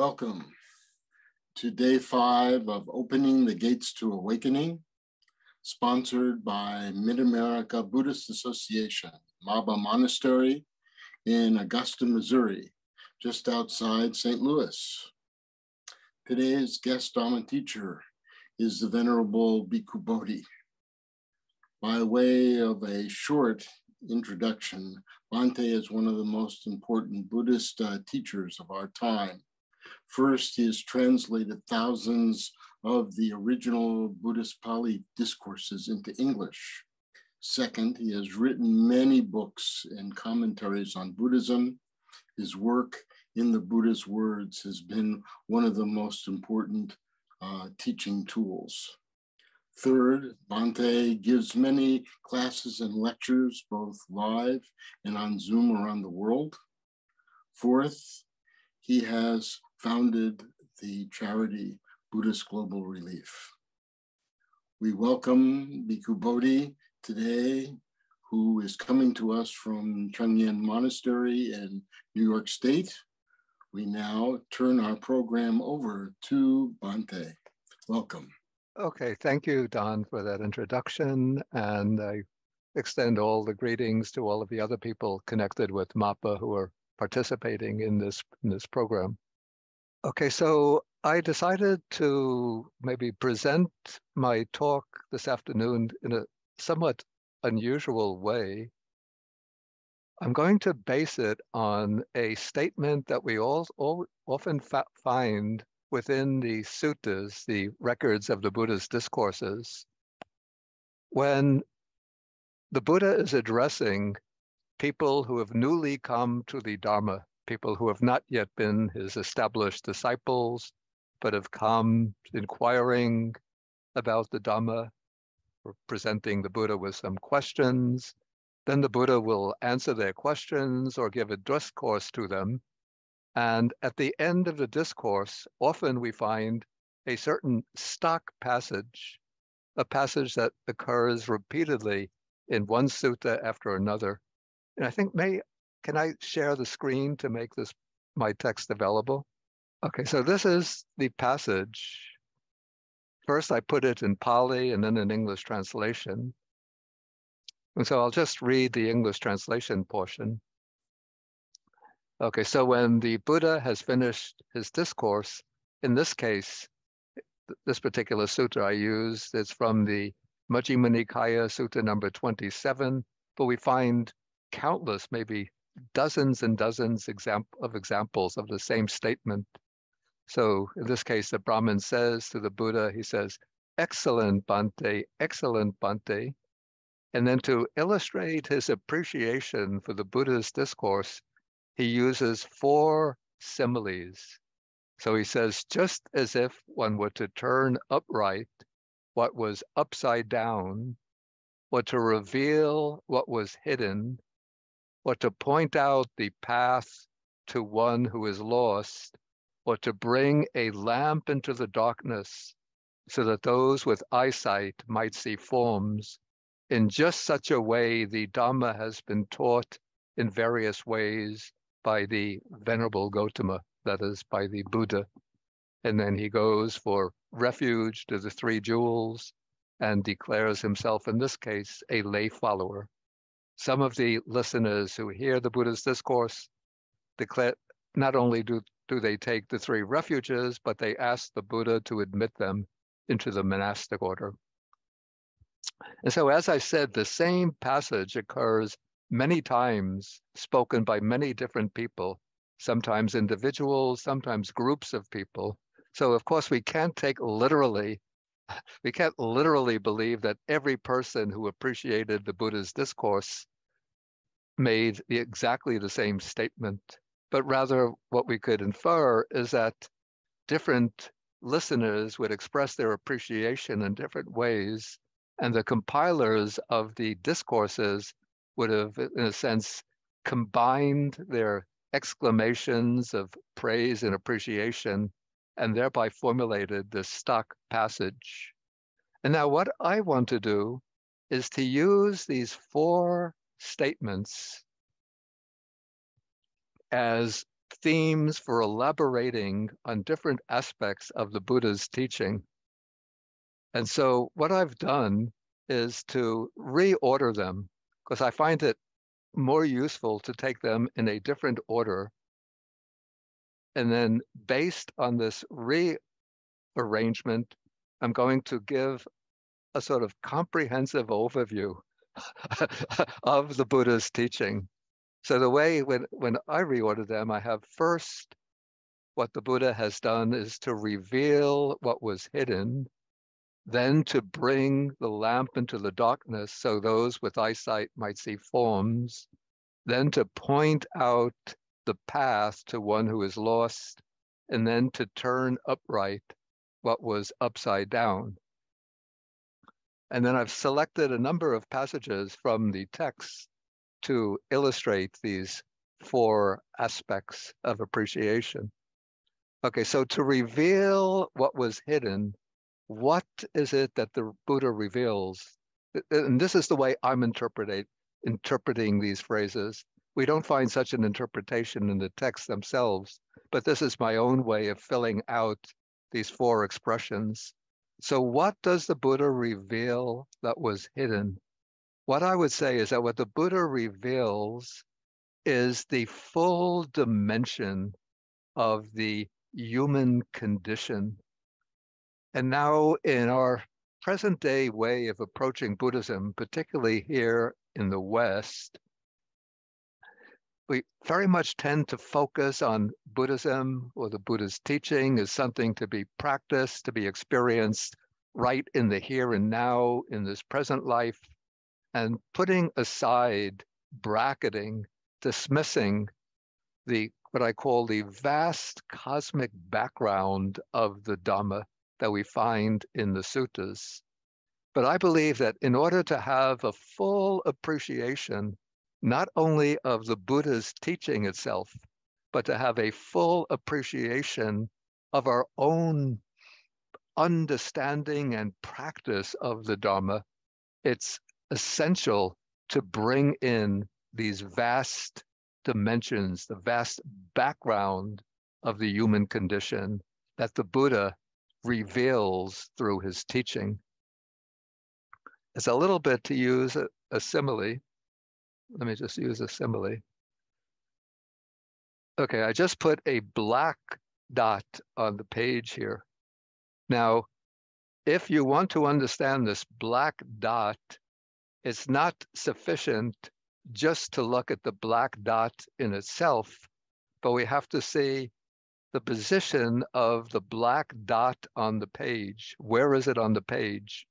Welcome to day 5 of Opening the Gates to Awakening, sponsored by Mid-America Buddhist Association, Maba Monastery in Augusta, Missouri, just outside St. Louis. Today's guest Dharma teacher is the Venerable Bhikkhu Bodhi. By way of a short introduction, Bhante is one of the most important Buddhist teachers of our time. First, he has translated thousands of the original Buddhist Pali discourses into English. Second, he has written many books and commentaries on Buddhism. His work in the Buddha's words has been one of the most important teaching tools. Third, Bhante gives many classes and lectures, both live and on Zoom around the world. Fourth, he has founded the charity Buddhist Global Relief. We welcome Bhikkhu Bodhi today, who is coming to us from Chungyen Monastery in New York State. We now turn our program over to Bhante. Welcome. Okay, thank you, Don, for that introduction. And I extend all the greetings to all of the other people connected with MAPA who are participating in this program. Okay, so I decided to maybe present my talk this afternoon in a somewhat unusual way. I'm going to base it on a statement that we all often find within the suttas, the records of the Buddha's discourses, when the Buddha is addressing people who have newly come to the Dharma, people who have not yet been his established disciples, but have come inquiring about the Dhamma, or presenting the Buddha with some questions. Then the Buddha will answer their questions or give a discourse to them. And at the end of the discourse, often we find a certain stock passage, a passage that occurs repeatedly in one sutta after another. And I think, can I share the screen to make my text available? Okay, so this is the passage. First, I put it in Pali and then in English translation. And so I'll just read the English translation portion. Okay, so when the Buddha has finished his discourse, in this case, this particular sutta I used is from the Majjhima Nikaya Sutta number 27, but we find countless, maybe dozens and dozens of examples of the same statement. So in this case, the Brahmin says to the Buddha, he says, "Excellent Bhante, excellent Bhante." And then to illustrate his appreciation for the Buddha's discourse, he uses 4 similes. So he says, just as if one were to turn upright what was upside down, or to reveal what was hidden, or to point out the path to one who is lost, or to bring a lamp into the darkness so that those with eyesight might see forms. In just such a way, the Dhamma has been taught in various ways by the Venerable Gautama, that is, by the Buddha. And then he goes for refuge to the 3 jewels and declares himself, in this case, a lay follower. Some of the listeners who hear the Buddha's discourse declare not only do they take the 3 refuges, but they ask the Buddha to admit them into the monastic order. And so, as I said, the same passage occurs many times, spoken by many different people, sometimes individuals, sometimes groups of people. So, of course, we can't literally believe that every person who appreciated the Buddha's discourse made exactly the same statement, but rather what we could infer is that different listeners would express their appreciation in different ways, and the compilers of the discourses would have, in a sense, combined their exclamations of praise and appreciation and thereby formulated this stock passage. And now what I want to do is to use these 4 statements as themes for elaborating on different aspects of the Buddha's teaching. And so what I've done is to reorder them because I find it more useful to take them in a different order. And then based on this rearrangement, I'm going to give a sort of comprehensive overview of the Buddha's teaching. So the way when I reorder them, I have first what the Buddha has done is to reveal what was hidden, then to bring the lamp into the darkness so those with eyesight might see forms, then to point out the path to one who is lost, and then to turn upright what was upside down. And then I've selected a number of passages from the text to illustrate these four aspects of appreciation. Okay, so to reveal what was hidden, what is it that the Buddha reveals? And this is the way I'm interpreting these phrases. We don't find such an interpretation in the texts themselves, but this is my own way of filling out these four expressions. So what does the Buddha reveal that was hidden? What I would say is that what the Buddha reveals is the full dimension of the human condition. And now in our present day way of approaching Buddhism, particularly here in the West, we very much tend to focus on Buddhism or the Buddha's teaching as something to be practiced, to be experienced right in the here and now, in this present life, and putting aside, bracketing, dismissing what I call the vast cosmic background of the Dharma that we find in the suttas. But I believe that in order to have a full appreciation, not only of the Buddha's teaching itself, but to have a full appreciation of our own understanding and practice of the Dharma, it's essential to bring in these vast dimensions, the vast background of the human condition that the Buddha reveals through his teaching. It's a little bit to use a simile. Let me just use a simile. Okay, I just put a black dot on the page here. Now, if you want to understand this black dot, it's not sufficient just to look at the black dot in itself, but we have to see the position of the black dot on the page. Where is it on the page?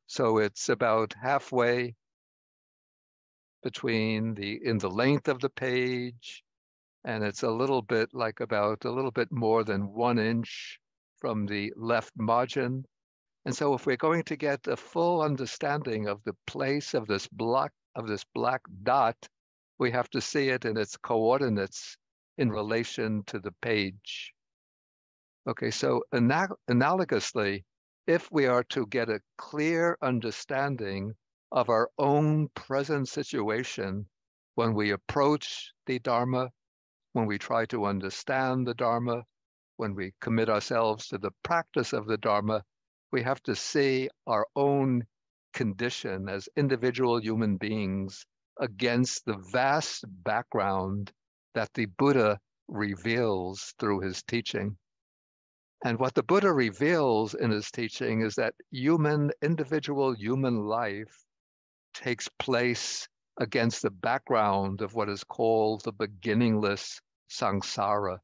So it's about halfway between in the length of the page, and it's a little bit more than 1 inch from the left margin. And so if we're going to get a full understanding of the place of this black dot, we have to see it in its coordinates in relation to the page. Okay, so analogously, if we are to get a clear understanding of our own present situation when we approach the Dharma, when we try to understand the Dharma, when we commit ourselves to the practice of the Dharma, we have to see our own condition as individual human beings against the vast background that the Buddha reveals through his teaching. And what the Buddha reveals in his teaching is that individual human life takes place against the background of what is called the beginningless samsara,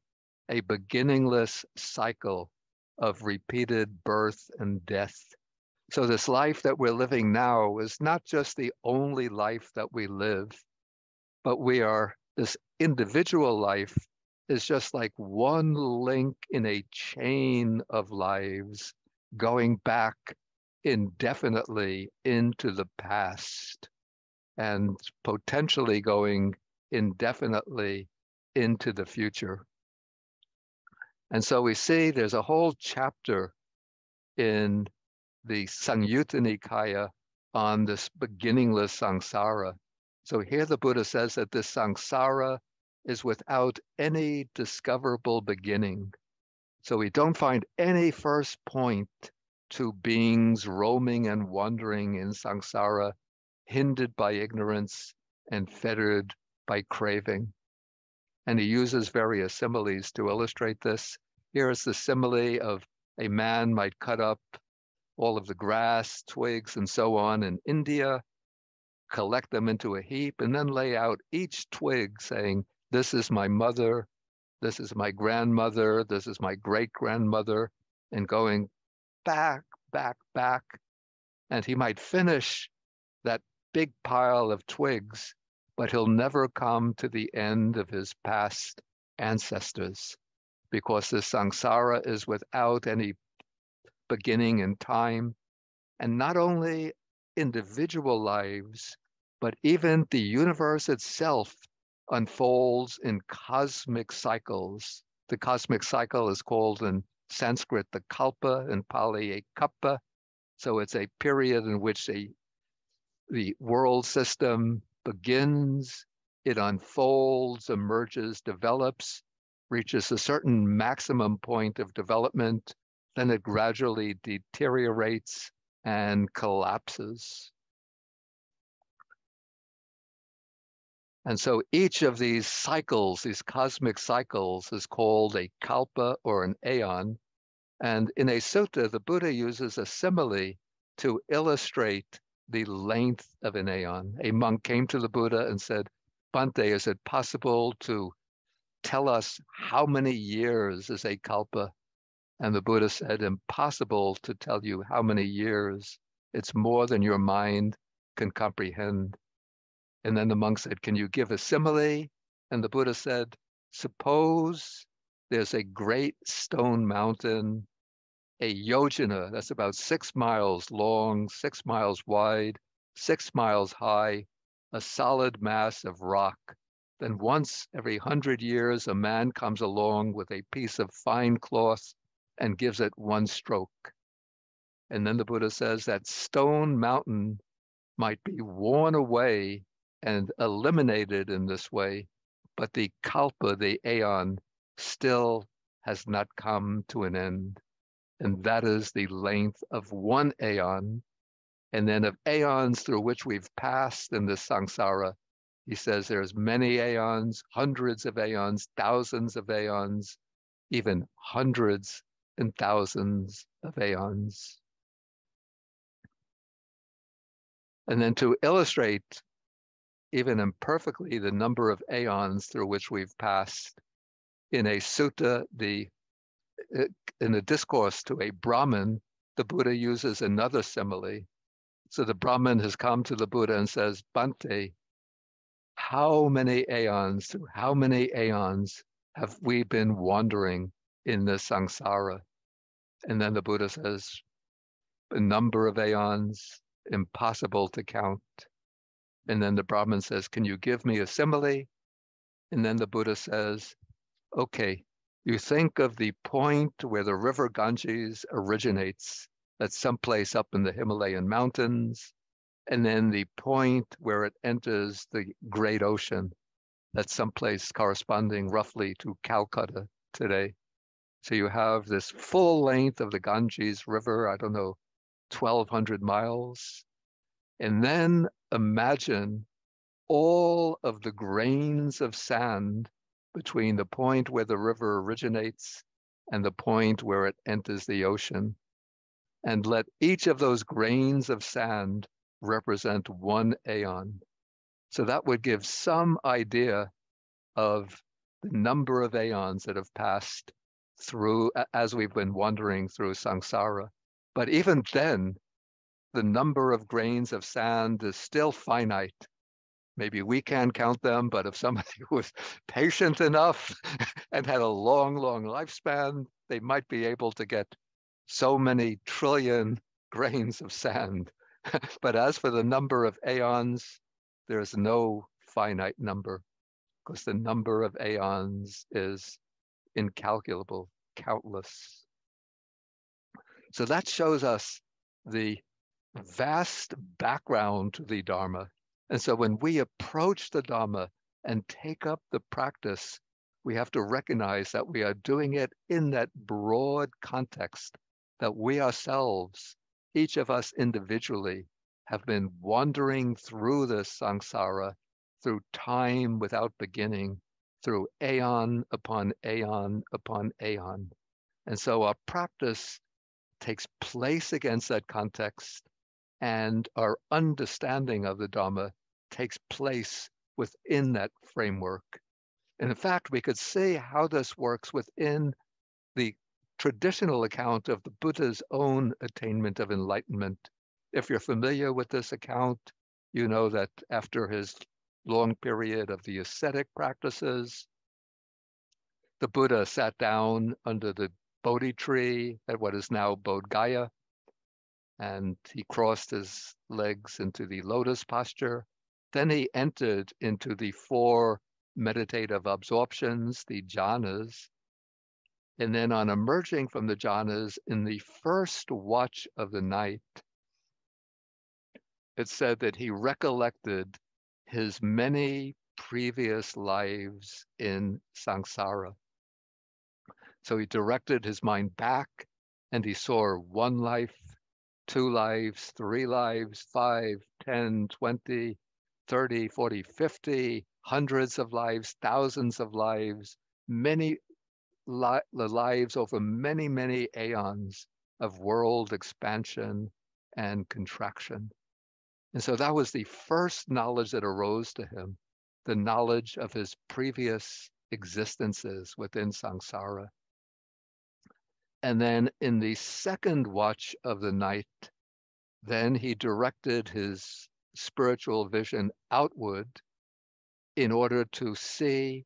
a beginningless cycle of repeated birth and death. So this life that we're living now is not just the only life that we live, but this individual life is just like one link in a chain of lives going back indefinitely into the past and potentially going indefinitely into the future. And so we see there's a whole chapter in the Samyutta Nikaya on this beginningless samsara. So here the Buddha says that this samsara is without any discoverable beginning. So we don't find any first point to beings roaming and wandering in samsara, hindered by ignorance and fettered by craving. And he uses various similes to illustrate this. Here's the simile of a man might cut up all of the grass, twigs, and so on in India, collect them into a heap, and then lay out each twig saying, this is my mother, this is my grandmother, this is my great-grandmother, and going back, back, back. And he might finish that big pile of twigs, but he'll never come to the end of his past ancestors, because the samsara is without any beginning in time. And not only individual lives, but even the universe itself unfolds in cosmic cycles. The cosmic cycle is called in Sanskrit the kalpa, in Pali a kappa. So it's a period in which the world system begins, it unfolds, emerges, develops, reaches a certain maximum point of development, then it gradually deteriorates and collapses. And so each of these cycles, these cosmic cycles, is called a kalpa or an aeon. And in a sutta, the Buddha uses a simile to illustrate the length of an aeon. A monk came to the Buddha and said, Bhante, is it possible to tell us how many years is a kalpa? And the Buddha said, impossible to tell you how many years. It's more than your mind can comprehend. And then the monk said, can you give a simile? And the Buddha said, suppose there's a great stone mountain, a yojana, that's about 6 miles long, 6 miles wide, 6 miles high, a solid mass of rock. Then once every 100 years, a man comes along with a piece of fine cloth and gives it one stroke. And then the Buddha says that stone mountain might be worn away and eliminated in this way, but the kalpa, the aeon, still has not come to an end. And that is the length of one aeon. And then of aeons through which we've passed in this samsara, he says there's many aeons, hundreds of aeons, thousands of aeons, even hundreds and thousands of aeons. And then to illustrate even imperfectly the number of aeons through which we've passed, in a sutta, in a discourse to a Brahmin, the Buddha uses another simile. So the Brahmin has come to the Buddha and says, Bhante, how many aeons, through how many aeons have we been wandering in the samsara? And then the Buddha says, a number of aeons, impossible to count. And then the Brahmin says, can you give me a simile? And then the Buddha says, okay, you think of the point where the river Ganges originates, that's someplace up in the Himalayan mountains, and then the point where it enters the great ocean, that's someplace corresponding roughly to Calcutta today. So you have this full length of the Ganges River, I don't know, 1,200 miles. And then imagine all of the grains of sand between the point where the river originates and the point where it enters the ocean. And let each of those grains of sand represent one aeon. So that would give some idea of the number of aeons that have passed through as we've been wandering through samsara. But even then, the number of grains of sand is still finite. Maybe we can't count them, but if somebody was patient enough and had a long, long lifespan, they might be able to get so many trillion grains of sand. But as for the number of aeons, there's no finite number, because the number of aeons is incalculable, countless. So that shows us the vast background to the Dharma. And so when we approach the Dharma and take up the practice, we have to recognize that we are doing it in that broad context, that we ourselves, each of us individually, have been wandering through this samsara, through time without beginning, through aeon upon aeon upon aeon. And so our practice takes place against that context, and our understanding of the Dharma takes place within that framework. And in fact, we could see how this works within the traditional account of the Buddha's own attainment of enlightenment. If you're familiar with this account, you know that after his long period of the ascetic practices, the Buddha sat down under the Bodhi tree at what is now Bodh Gaya, and he crossed his legs into the lotus posture. Then he entered into the four meditative absorptions, the jhanas. And then on emerging from the jhanas in the first watch of the night, it said that he recollected his many previous lives in samsara. So he directed his mind back and he saw 1 life, 2 lives, 3 lives, 5, 10, 20, 30, 40, 50, hundreds of lives, thousands of lives, many the lives over many, many aeons of world expansion and contraction. And so that was the first knowledge that arose to him, the knowledge of his previous existences within samsara. And then in the second watch of the night, then he directed his spiritual vision outward in order to see,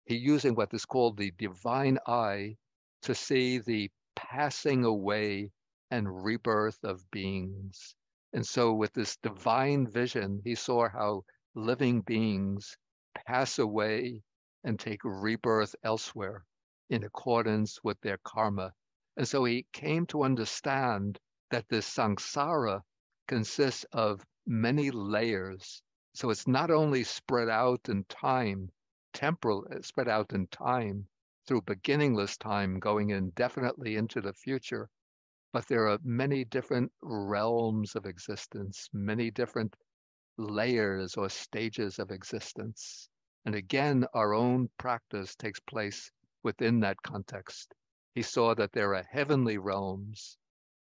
he using what is called the divine eye, to see the passing away and rebirth of beings. And so with this divine vision, he saw how living beings pass away and take rebirth elsewhere in accordance with their karma. And so he came to understand that this samsara consists of many layers. So it's not only spread out in time, temporal, spread out in time through beginningless time going indefinitely into the future, but there are many different realms of existence, many different layers or stages of existence. And again, our own practice takes place within that context. He saw that there are heavenly realms,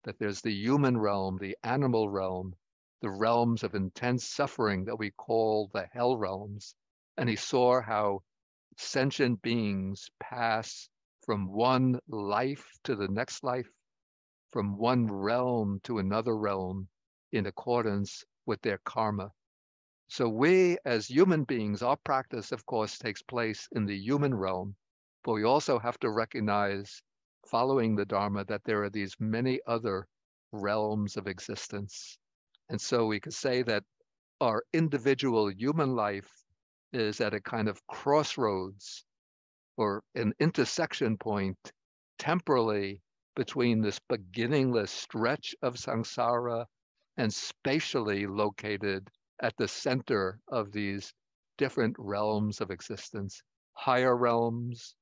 that there's the human realm, the animal realm, the realms of intense suffering that we call the hell realms. And he saw how sentient beings pass from one life to the next life, from one realm to another realm in accordance with their karma. So we as human beings, our practice, of course, takes place in the human realm, but we also have to recognize, following the Dharma, that there are these many other realms of existence. And so we could say that our individual human life is at a kind of crossroads or an intersection point temporally between this beginningless stretch of samsara and spatially located at the center of these different realms of existence. Higher realms,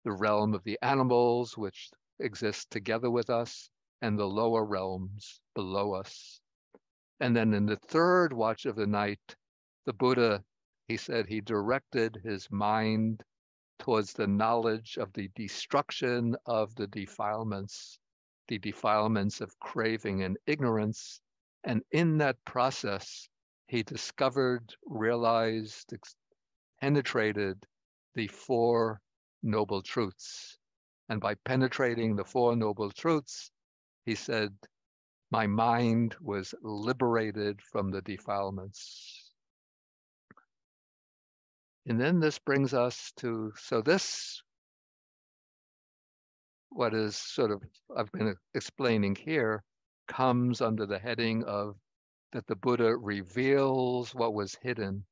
the realm of the animals, which exist together with us, and the lower realms below us. And then in the third watch of the night, the Buddha, he said he directed his mind towards the knowledge of the destruction of the defilements of craving and ignorance. And in that process, he discovered, realized, penetrated the Four Noble Truths. And by penetrating the Four Noble Truths, he said, my mind was liberated from the defilements. And then this brings us to, so this, what is sort of, I've been explaining here, comes under the heading of that the Buddha reveals what was hidden,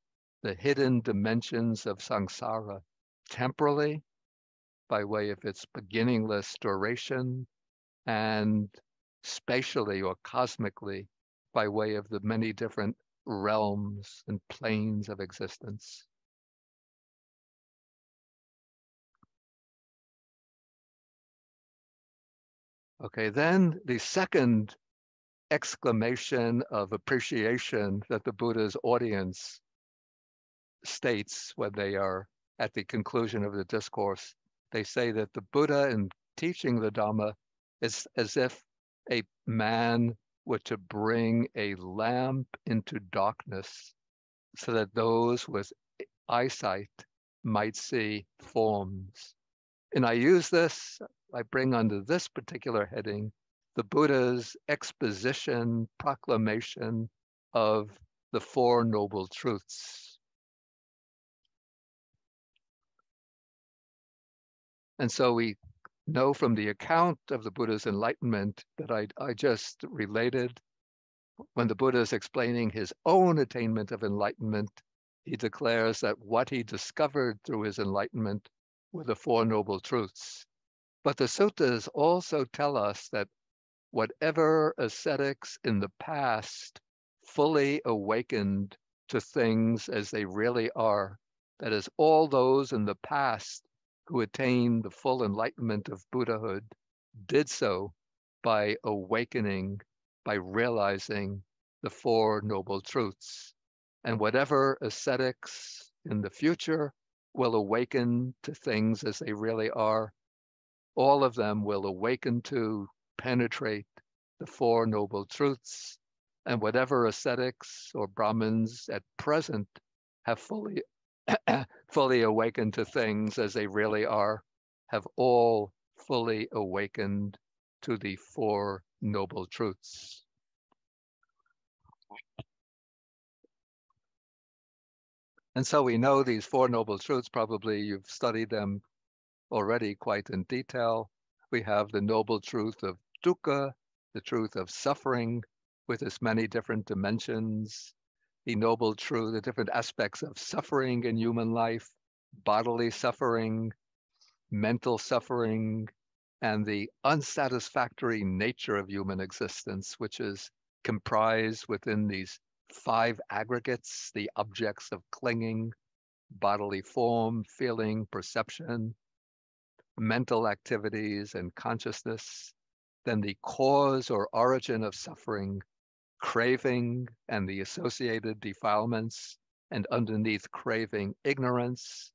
the hidden dimensions of samsara, temporally, by way of its beginningless duration, and spatially or cosmically, by way of the many different realms and planes of existence. Okay, then the second exclamation of appreciation that the Buddha's audience states when they are at the conclusion of the discourse, they say that the Buddha, in teaching the Dhamma, is as if a man were to bring a lamp into darkness so that those with eyesight might see forms. And I use this, I bring under this particular heading, the Buddha's exposition, proclamation of the Four Noble Truths. And so we know from the account of the Buddha's enlightenment that I just related, when the Buddha is explaining his own attainment of enlightenment, he declares that what he discovered through his enlightenment were the Four Noble Truths. But the suttas also tell us that whatever ascetics in the past fully awakened to things as they really are, that is, all those in the past who attained the full enlightenment of Buddhahood did so by awakening, by realizing the Four Noble Truths. And whatever ascetics in the future will awaken to things as they really are, all of them will awaken to, penetrate the Four Noble Truths. And whatever ascetics or Brahmins at present have fully fully awakened to things as they really are, have all fully awakened to the Four Noble Truths. And so we know these Four Noble Truths, probably you've studied them already quite in detail. We have the noble truth of dukkha, the truth of suffering with its many different dimensions, the noble truth, the different aspects of suffering in human life, bodily suffering, mental suffering, and the unsatisfactory nature of human existence, which is comprised within these five aggregates, the objects of clinging, bodily form, feeling, perception, mental activities, and consciousness. Then the cause or origin of suffering, craving and the associated defilements, and underneath craving, ignorance.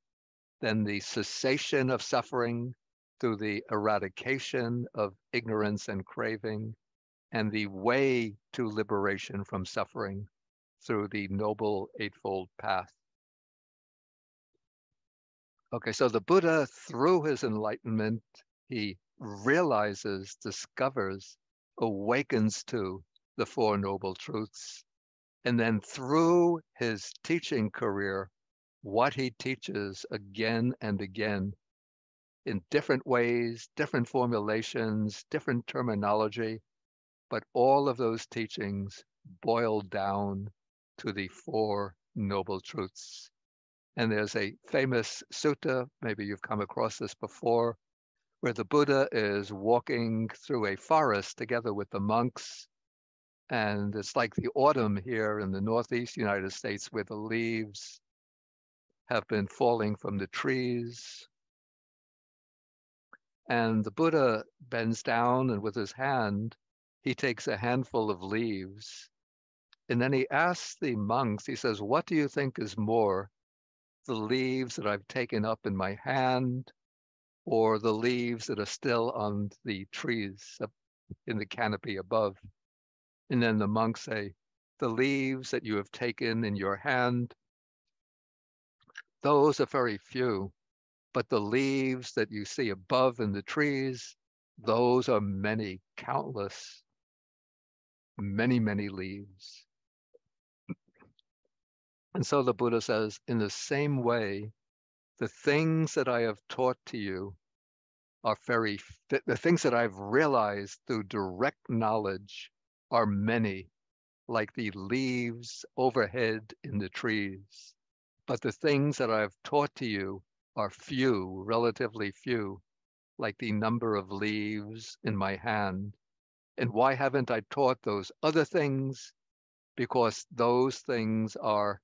Then the cessation of suffering through the eradication of ignorance and craving, and the way to liberation from suffering through the Noble Eightfold Path. Okay, so the Buddha, through his enlightenment, he realizes, discovers, awakens to the Four Noble Truths. And then through his teaching career, what he teaches again and again in different ways, different formulations, different terminology, but all of those teachings boil down to the Four Noble Truths. And there's a famous sutta, maybe you've come across this before, where the Buddha is walking through a forest together with the monks. And it's like the autumn here in the Northeast United States, where the leaves have been falling from the trees. And the Buddha bends down, and with his hand, he takes a handful of leaves. And then he asks the monks, he says, "What do you think is more, the leaves that I've taken up in my hand, or the leaves that are still on the trees up in the canopy above?" And then the monks say, "The leaves that you have taken in your hand, those are very few, but the leaves that you see above in the trees, those are many, countless, many, many leaves." And so the Buddha says, in the same way, the things that I have taught to you are the things that I've realized through direct knowledge are many, like the leaves overhead in the trees. But the things that I've taught to you are few, relatively few, like the number of leaves in my hand. And why haven't I taught those other things? Because those things are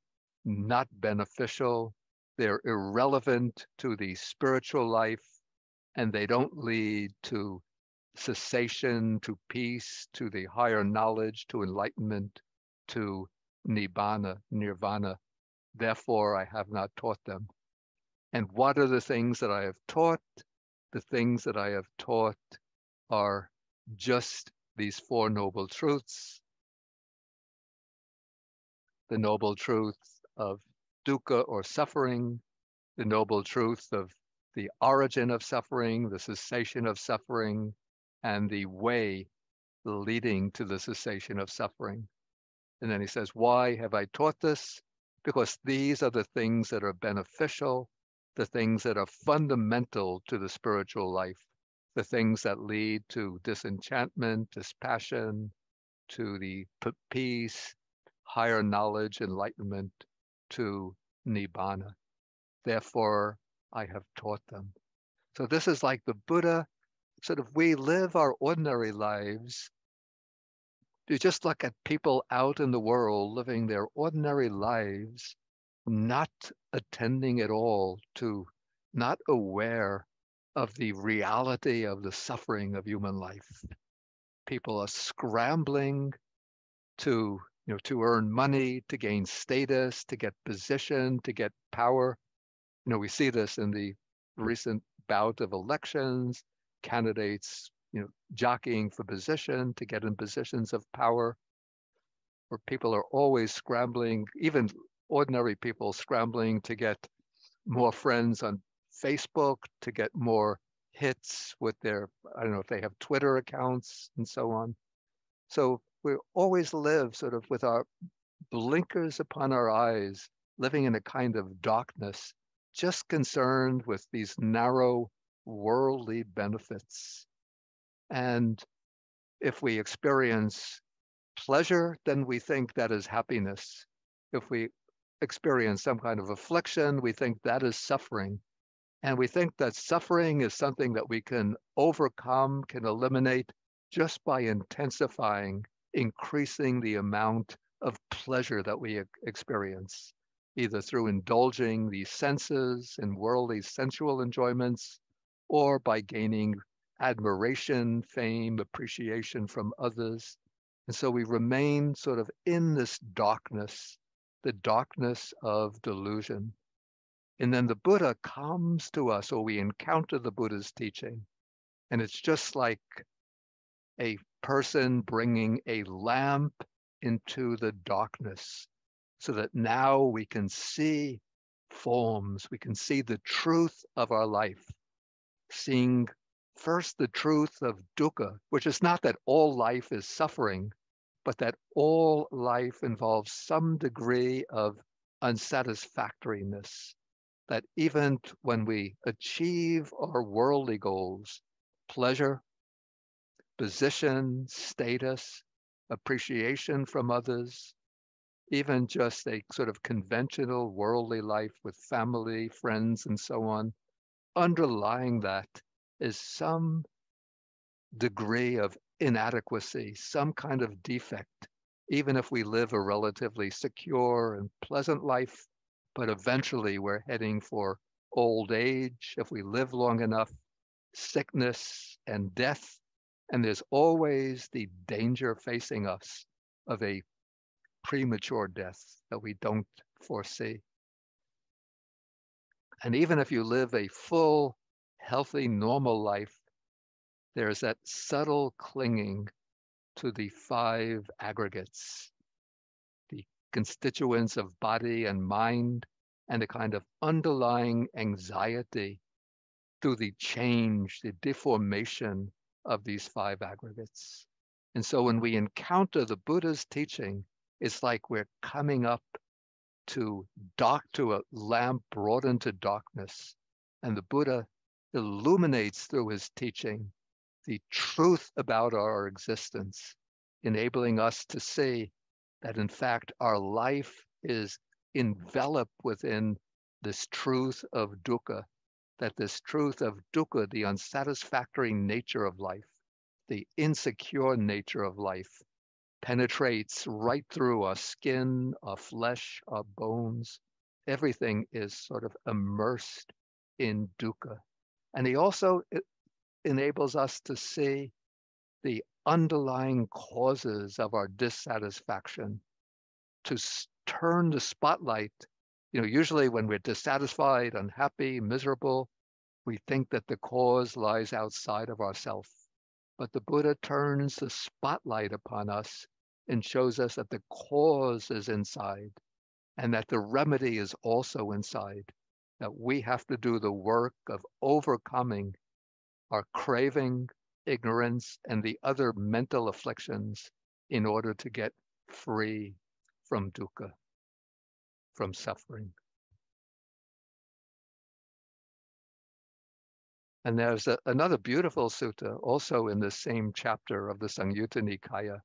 not beneficial, they're irrelevant to the spiritual life, and they don't lead to cessation, to peace, to the higher knowledge, to enlightenment, to nirvana. Therefore, I have not taught them. And what are the things that I have taught? The things that I have taught are just these Four Noble Truths. The noble truth of dukkha or suffering, the noble truth of the origin of suffering, the cessation of suffering, and the way leading to the cessation of suffering. And then he says, why have I taught this? Because these are the things that are beneficial, the things that are fundamental to the spiritual life, the things that lead to disenchantment, dispassion, to the peace, higher knowledge, enlightenment, to nibbana. Therefore, I have taught them. So this is like the Buddha, sort of we live our ordinary lives. You just look at people out in the world living their ordinary lives, not attending at all to, not aware of the reality of the suffering of human life. People are scrambling to, to earn money, to gain status, to get position, to get power. We see this in the recent bout of elections, candidates, jockeying for position to get in positions of power, where people are always scrambling, even ordinary people scrambling to get more friends on Facebook, to get more hits with their, I don't know if they have Twitter accounts and so on. So we always live sort of with our blinkers upon our eyes, living in a kind of darkness, just concerned with these narrow worldly benefits. And if we experience pleasure, then we think that is happiness. If we experience some kind of affliction, we think that is suffering. And we think that suffering is something that we can overcome, can eliminate just by intensifying, increasing the amount of pleasure that we experience, either through indulging the senses in worldly sensual enjoyments, or by gaining admiration, fame, appreciation from others. And so we remain sort of in this darkness, the darkness of delusion. And then the Buddha comes to us, or we encounter the Buddha's teaching. And it's just like a person bringing a lamp into the darkness, so that now we can see forms, we can see the truth of our life, seeing first the truth of dukkha, which is not that all life is suffering, but that all life involves some degree of unsatisfactoriness, that even when we achieve our worldly goals, pleasure, position, status, appreciation from others, even just a sort of conventional worldly life with family, friends, and so on, underlying that is some degree of inadequacy, some kind of defect, even if we live a relatively secure and pleasant life, but eventually we're heading for old age if we live long enough, sickness and death, and there's always the danger facing us of a premature death that we don't foresee. And even if you live a full, healthy, normal life, there's that subtle clinging to the five aggregates, the constituents of body and mind, and a kind of underlying anxiety through the change, the deformation of these five aggregates. And so when we encounter the Buddha's teaching, it's like we're coming up to a lamp brought into darkness. And the Buddha illuminates through his teaching the truth about our existence, enabling us to see that in fact our life is enveloped within this truth of dukkha, that this truth of dukkha, the unsatisfactory nature of life, the insecure nature of life, penetrates right through our skin, our flesh, our bones. Everything is sort of immersed in dukkha. And he also enables us to see the underlying causes of our dissatisfaction, to turn the spotlight. Usually when we're dissatisfied, unhappy, miserable, we think that the cause lies outside of ourselves. But the Buddha turns the spotlight upon us and shows us that the cause is inside and that the remedy is also inside, that we have to do the work of overcoming our craving, ignorance, and the other mental afflictions in order to get free from dukkha, from suffering. And there's another beautiful sutta also in the same chapter of the Samyutta Nikaya,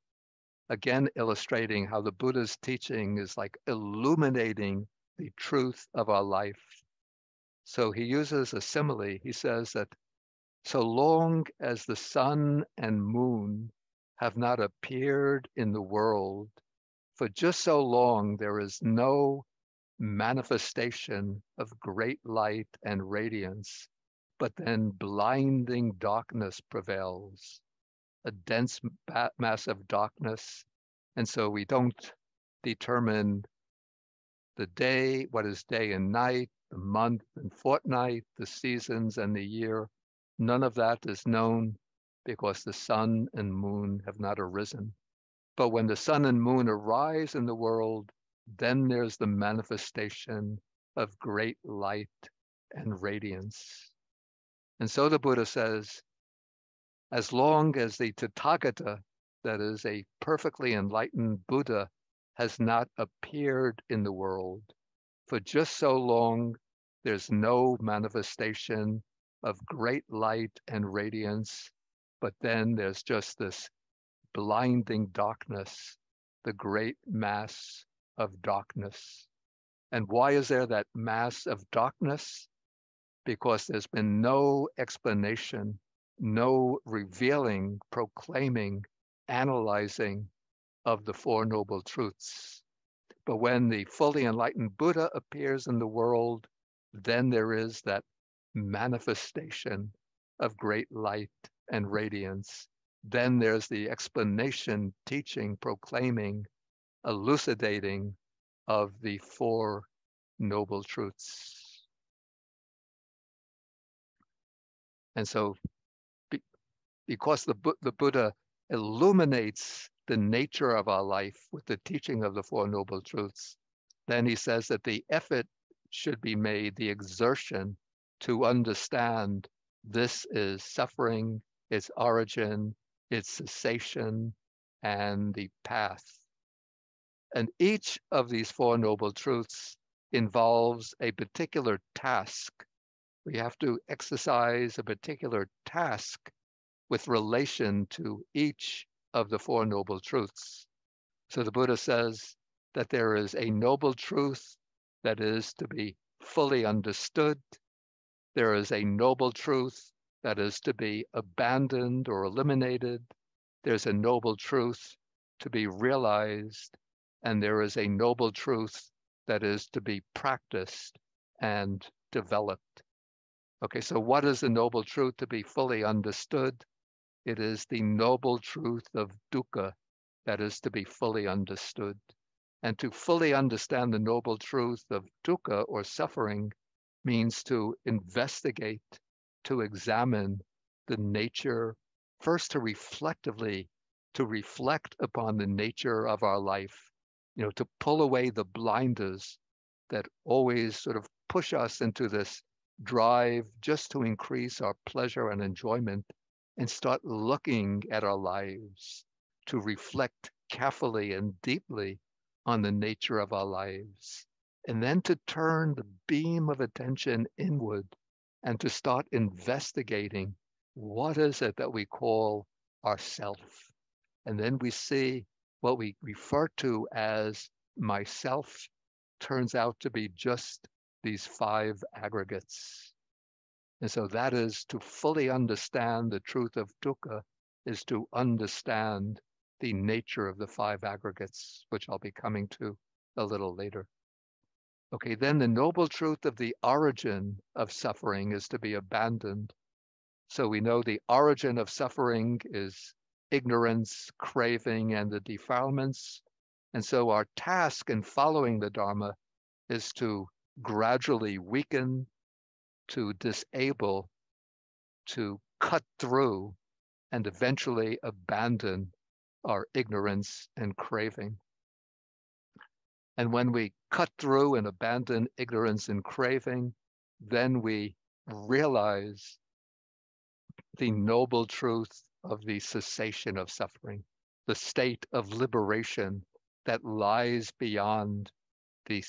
again illustrating how the Buddha's teaching is like illuminating the truth of our life. So he uses a simile. He says that so long as the sun and moon have not appeared in the world, for just so long there is no manifestation of great light and radiance, but then blinding darkness prevails, a dense mass of darkness. And so we don't determine the day, what is day and night, the month and fortnight, the seasons and the year. None of that is known because the sun and moon have not arisen. But when the sun and moon arise in the world, then there's the manifestation of great light and radiance. And so the Buddha says, as long as the Tathagata, that is a perfectly enlightened Buddha, has not appeared in the world, for just so long there's no manifestation of great light and radiance, but then there's just this blinding darkness, the great mass of darkness. And why is there that mass of darkness? Because there's been no explanation, no revealing, proclaiming, analyzing of the Four Noble Truths. But when the fully enlightened Buddha appears in the world, then there is that manifestation of great light and radiance. Then there's the explanation, teaching, proclaiming, elucidating of the Four Noble Truths. And so because the Buddha illuminates the nature of our life with the teaching of the Four Noble Truths, then he says that the effort should be made, the exertion to understand this is suffering, its origin, its cessation, and the path. And each of these Four Noble Truths involves a particular task. We have to exercise a particular task with relation to each of the Four Noble Truths. So the Buddha says that there is a noble truth that is to be fully understood. There is a noble truth that is to be abandoned or eliminated. There's a noble truth to be realized, and there is a noble truth that is to be practiced and developed. Okay, so what is the noble truth to be fully understood? It is the noble truth of dukkha that is to be fully understood. And to fully understand the noble truth of dukkha or suffering means to investigate, to examine the nature, first to reflectively, to reflect upon the nature of our life, to pull away the blinders that always sort of push us into this drive just to increase our pleasure and enjoyment, and start looking at our lives, to reflect carefully and deeply on the nature of our lives, and then to turn the beam of attention inward and to start investigating what is it that we call ourself. And then we see what we refer to as myself turns out to be just these 5 aggregates. And so that is to fully understand the truth of dukkha, is to understand the nature of the 5 aggregates, which I'll be coming to a little later. Okay, then the noble truth of the origin of suffering is to be abandoned. So we know the origin of suffering is ignorance, craving, and the defilements. And so our task in following the Dharma is to gradually weaken, to disable, to cut through, and eventually abandon our ignorance and craving. And when we cut through and abandon ignorance and craving, then we realize the noble truth of the cessation of suffering, the state of liberation that lies beyond the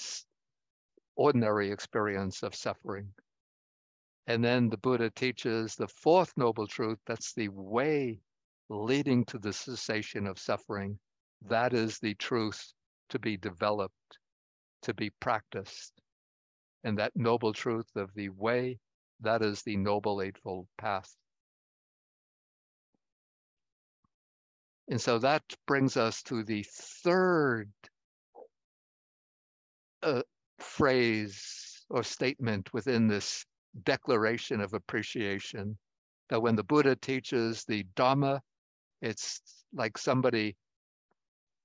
ordinary experience of suffering. And then the Buddha teaches the fourth noble truth, that's the way leading to the cessation of suffering. That is the truth to be developed, to be practiced. And that noble truth of the way, that is the Noble Eightfold Path. And so that brings us to the third phrase or statement within this declaration of appreciation, that when the Buddha teaches the Dharma, it's like somebody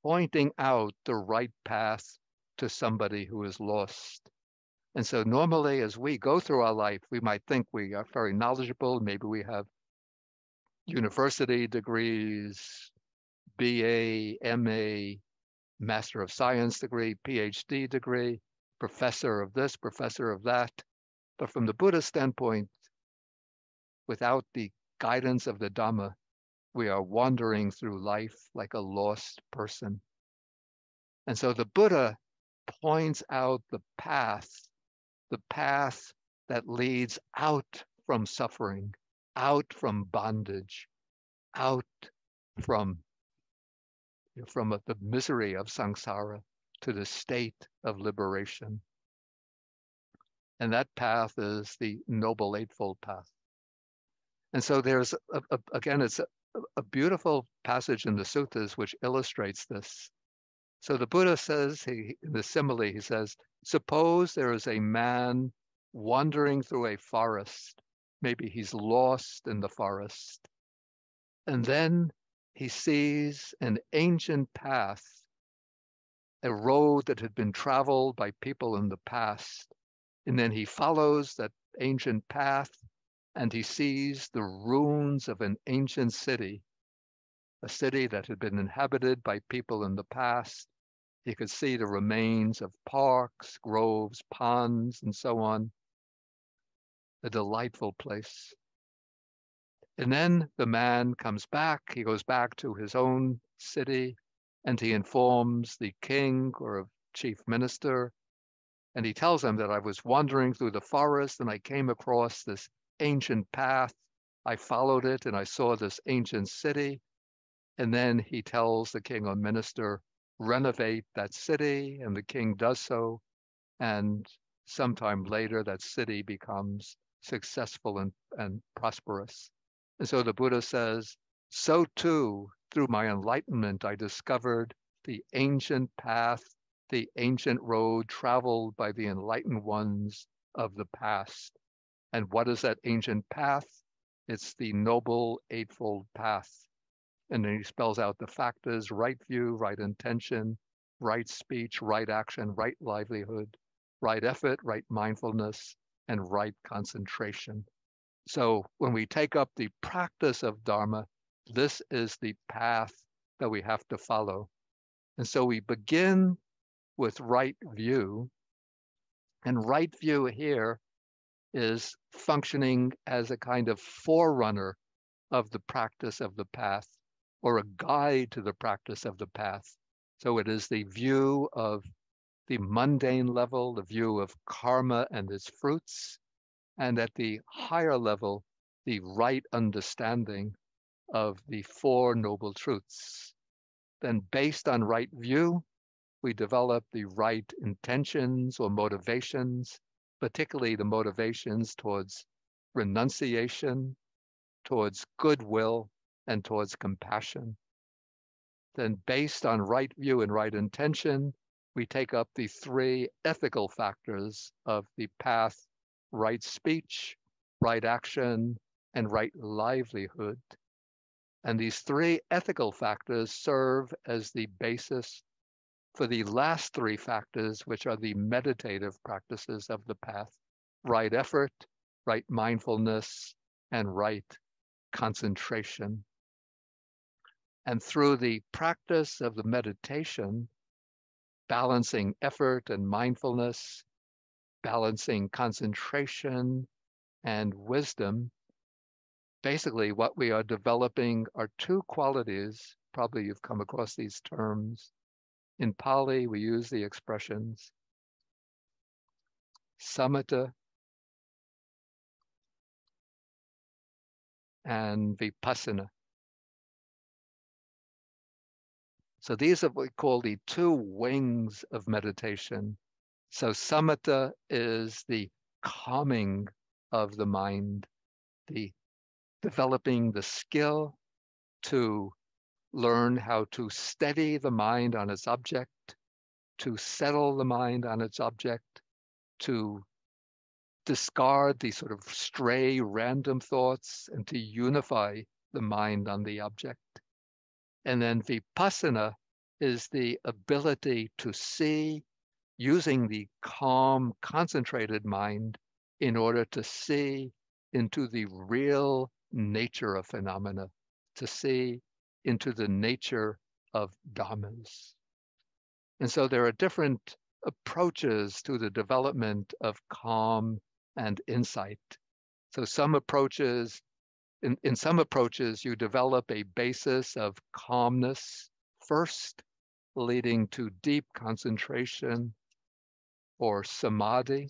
pointing out the right path to somebody who is lost. And so normally as we go through our life, we might think we are very knowledgeable. Maybe we have university degrees, BA, MA, Master of Science degree, PhD degree, professor of this, professor of that. But from the Buddhist standpoint, without the guidance of the Dhamma, we are wandering through life like a lost person. And so the Buddha points out the path that leads out from suffering, out from bondage, out from the misery of samsara to the state of liberation. And that path is the Noble Eightfold Path. And so there's, again, it's a beautiful passage in the suttas which illustrates this. So the Buddha says, in the simile, he says, suppose there is a man wandering through a forest. Maybe he's lost in the forest. And then he sees an ancient path, a road that had been traveled by people in the past. And then he follows that ancient path and he sees the ruins of an ancient city, a city that had been inhabited by people in the past. He could see the remains of parks, groves, ponds, and so on. A delightful place. And then the man comes back, he goes back to his own city, and he informs the king or a chief minister, and he tells them that I was wandering through the forest and I came across this ancient path. I followed it and I saw this ancient city. And then he tells the king or minister, renovate that city, and the king does so. And sometime later, that city becomes successful and prosperous. And so the Buddha says, so too, through my enlightenment, I discovered the ancient path, the ancient road traveled by the enlightened ones of the past. And what is that ancient path? It's the Noble Eightfold Path. And then he spells out the factors: right view, right intention, right speech, right action, right livelihood, right effort, right mindfulness, and right concentration. So when we take up the practice of Dharma, this is the path that we have to follow. And so we begin with right view. And right view here is functioning as a kind of forerunner of the practice of the path, or a guide to the practice of the path. So it is the view of the mundane level, the view of karma and its fruits, and at the higher level, the right understanding of the Four Noble Truths. Then based on right view, we develop the right intentions or motivations, particularly the motivations towards renunciation, towards goodwill, and towards compassion. Then based on right view and right intention, we take up the three ethical factors of the path: right speech, right action, and right livelihood. And these three ethical factors serve as the basis for the last three factors, which are the meditative practices of the path: right effort, right mindfulness, and right concentration. And through the practice of the meditation, balancing effort and mindfulness, balancing concentration and wisdom, basically what we are developing are two qualities. Probably you've come across these terms. In Pali, we use the expressions Samyutta and Vipassana. So these are what we call the two wings of meditation. So Samyutta is the calming of the mind, the developing the skill to learn how to steady the mind on its object, to settle the mind on its object, to discard the sort of stray random thoughts and to unify the mind on the object. And then Vipassana is the ability to see using the calm, concentrated mind in order to see into the real nature of phenomena, to see into the nature of dhammas. And so there are different approaches to the development of calm and insight. So some approaches, in some approaches, you develop a basis of calmness first, leading to deep concentration or samadhi.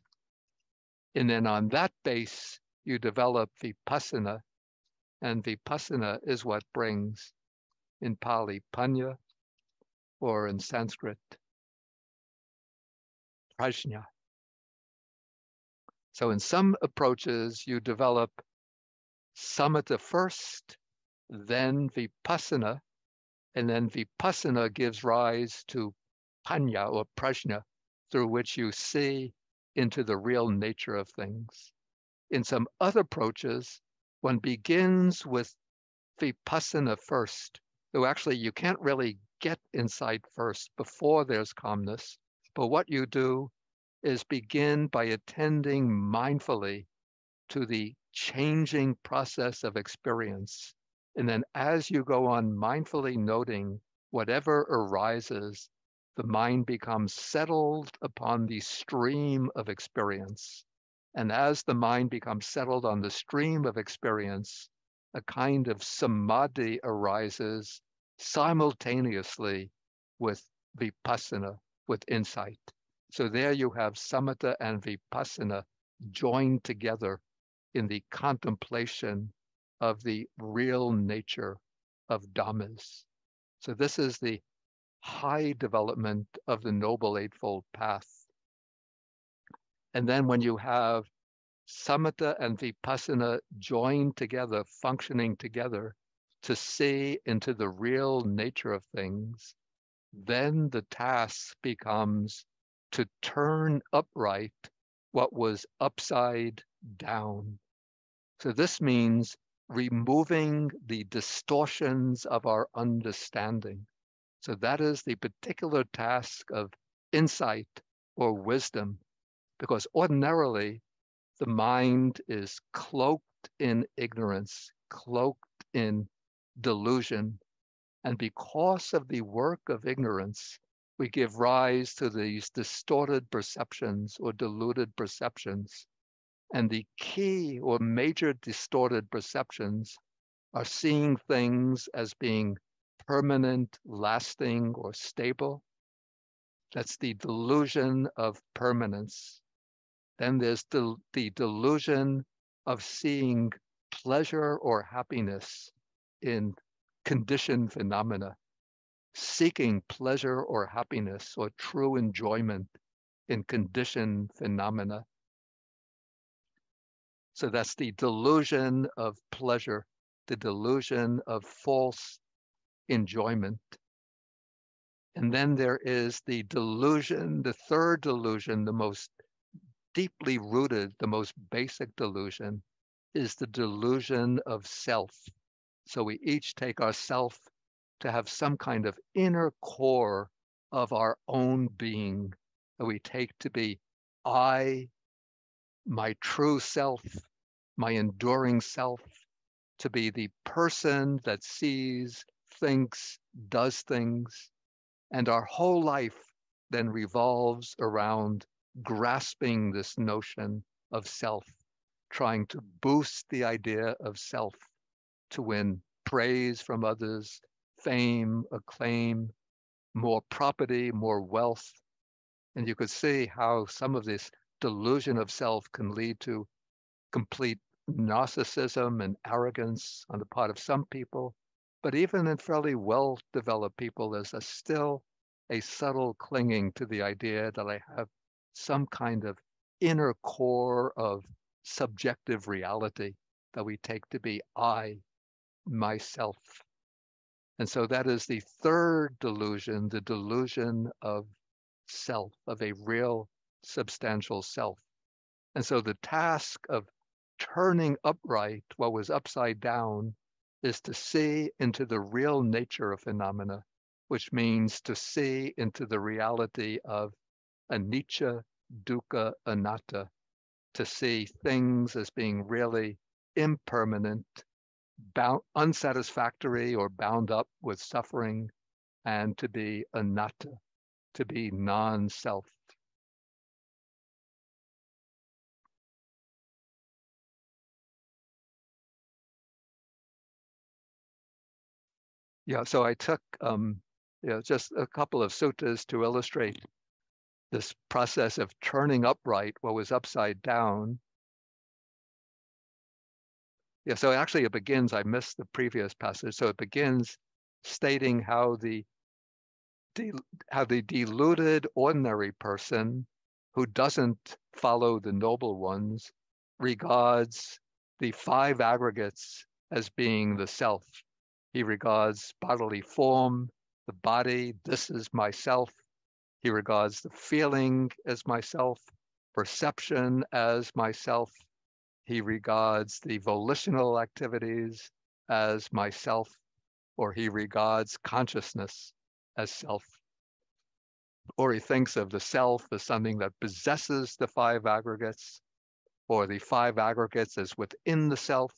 And then on that base, you develop vipassana. And vipassana is what brings, in Pali, panya, or in Sanskrit, prajna. So in some approaches, you develop samatha first, then vipassana, and then vipassana gives rise to panya or prajna, through which you see into the real nature of things. In some other approaches, one begins with vipassana first, though actually you can't really get insight first before there's calmness. But what you do is begin by attending mindfully to the changing process of experience. And then as you go on mindfully noting whatever arises, the mind becomes settled upon the stream of experience. And as the mind becomes settled on the stream of experience, a kind of samadhi arises simultaneously with vipassana, with insight. So there you have samatha and vipassana joined together in the contemplation of the real nature of dhammas. So this is the high development of the Noble Eightfold Path. And then when you have samatha and vipassana joined together, functioning together to see into the real nature of things, then the task becomes to turn upright what was upside down. So this means removing the distortions of our understanding. So that is the particular task of insight or wisdom, because ordinarily the mind is cloaked in ignorance, cloaked in delusion. And because of the work of ignorance, we give rise to these distorted perceptions or deluded perceptions. And the key or major distorted perceptions are seeing things as being permanent, lasting, or stable. That's the delusion of permanence. Then there's the delusion of seeing pleasure or happiness in conditioned phenomena, seeking pleasure or happiness or true enjoyment in conditioned phenomena. So that's the delusion of pleasure, the delusion of false enjoyment. And then there is the delusion, the third delusion, the most deeply rooted, the most basic delusion, is the delusion of self. So we each take ourself to have some kind of inner core of our own being that we take to be I, my true self, my enduring self, to be the person that sees, thinks, does things. And our whole life then revolves around grasping this notion of self, trying to boost the idea of self to win praise from others, fame, acclaim, more property, more wealth. And you could see how some of this delusion of self can lead to complete narcissism and arrogance on the part of some people. But even in fairly well-developed people, there's still a subtle clinging to the idea that I have some kind of inner core of subjective reality that we take to be I, myself. And so that is the third delusion, the delusion of self, of a real substantial self. And so the task of turning upright what was upside down is to see into the real nature of phenomena, which means to see into the reality of anicca, dukkha, anatta, to see things as being really impermanent, bound, unsatisfactory or bound up with suffering, and to be anatta, to be non-self. Yeah, so I took just a couple of suttas to illustrate this process of turning upright what was upside down. Yeah, so actually it begins, I missed the previous passage, so it begins stating how the deluded ordinary person who doesn't follow the noble ones regards the five aggregates as being the self. He regards bodily form, the body, this is myself. He regards the feeling as myself, perception as myself. He regards the volitional activities as myself, or he regards consciousness as self. Or he thinks of the self as something that possesses the five aggregates, or the five aggregates as within the self,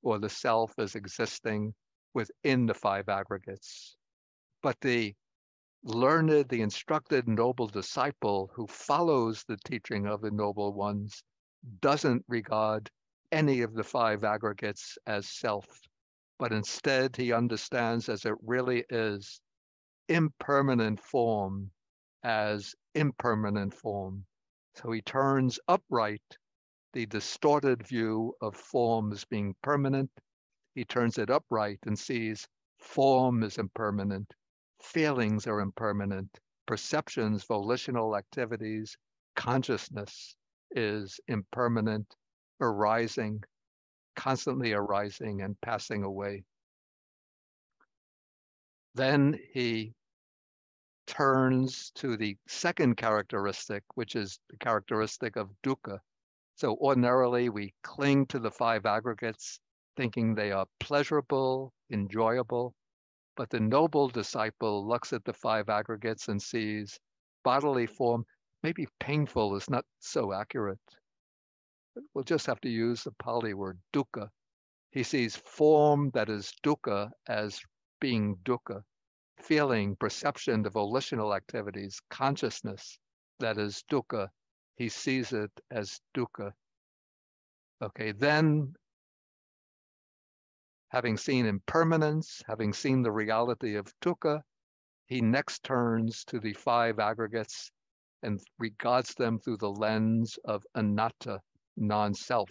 or the self as existing within the five aggregates. But the learned, the instructed noble disciple who follows the teaching of the noble ones doesn't regard any of the five aggregates as self, but instead he understands as it really is impermanent form as impermanent form. So he turns upright the distorted view of form as being permanent. He turns it upright and sees form is impermanent, feelings are impermanent, perceptions, volitional activities, consciousness is impermanent, arising, constantly arising and passing away. Then he turns to the second characteristic, which is the characteristic of dukkha. So ordinarily we cling to the five aggregates, thinking they are pleasurable, enjoyable, but the noble disciple looks at the five aggregates and sees bodily form. Maybe painful is not so accurate. We'll just have to use the Pali word dukkha. He sees form that is dukkha as being dukkha. Feeling, perception, the volitional activities, consciousness that is dukkha. He sees it as dukkha. Okay, then having seen impermanence, having seen the reality of dukkha, he next turns to the five aggregates and regards them through the lens of anatta, non-self.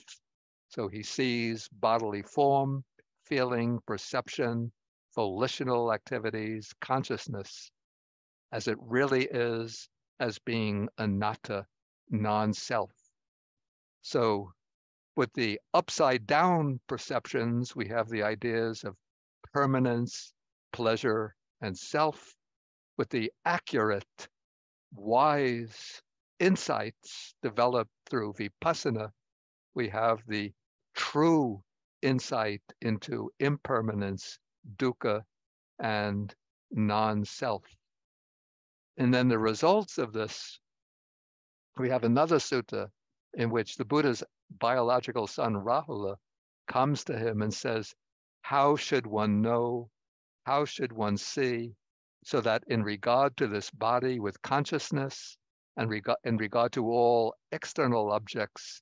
So he sees bodily form, feeling, perception, volitional activities, consciousness, as it really is, as being anatta, non-self. So with the upside down perceptions, we have the ideas of permanence, pleasure, and self. With the accurate, wise insights developed through vipassana, we have the true insight into impermanence, dukkha, and non-self. And then the results of this, we have another sutta in which the Buddha's biological son Rahula comes to him and says, how should one know? How should one see? So that in regard to this body with consciousness and in regard to all external objects,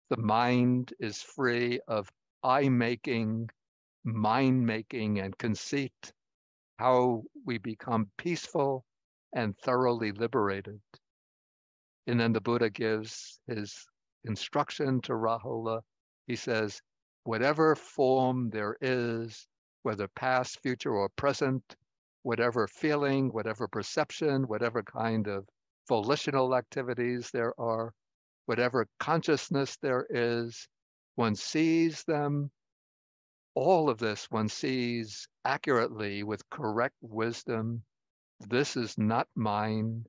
the mind is free of I-making, mind-making, and conceit, how we become peaceful and thoroughly liberated. And then the Buddha gives his instruction to Rahula. He says, whatever form there is, whether past, future, or present, whatever feeling, whatever perception, whatever kind of volitional activities there are, whatever consciousness there is, one sees them. All of this one sees accurately with correct wisdom. This is not mine.